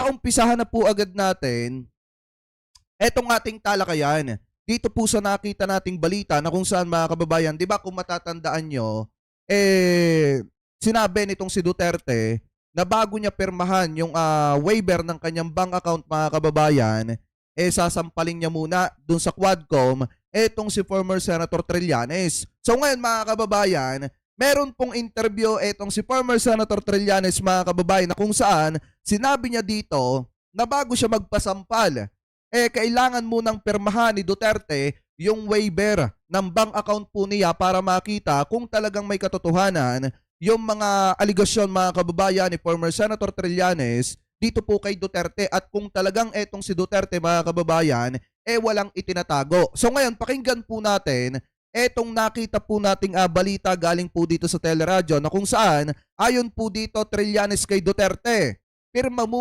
maumpisahan na po agad natin etong ating talakayan. Dito po sa nakita nating balita na kung saan mga kababayan, di ba kung matatandaan nyo, sinabi nitong si Duterte na bago niya pirmahan yung waiver ng kanyang bank account mga kababayan, sasampalin niya muna dun sa Quadcom etong si former Senator Trillanes. So ngayon mga kababayan, meron pong interview etong si former Senator Trillanes mga kababayan na kung saan sinabi niya dito na bago siya magpasampal, kailangan munang pirmahan ni Duterte yung waiver ng bank account po niya para makita kung talagang may katotohanan yung mga aligasyon mga kababayan ni former Senator Trillanes dito po kay Duterte at kung talagang etong si Duterte mga kababayan walang itinatago. So ngayon pakinggan po natin etong nakita po nating balita galing po dito sa teleradyo na kung saan ayon po dito Trillanes kay Duterte, pirma mo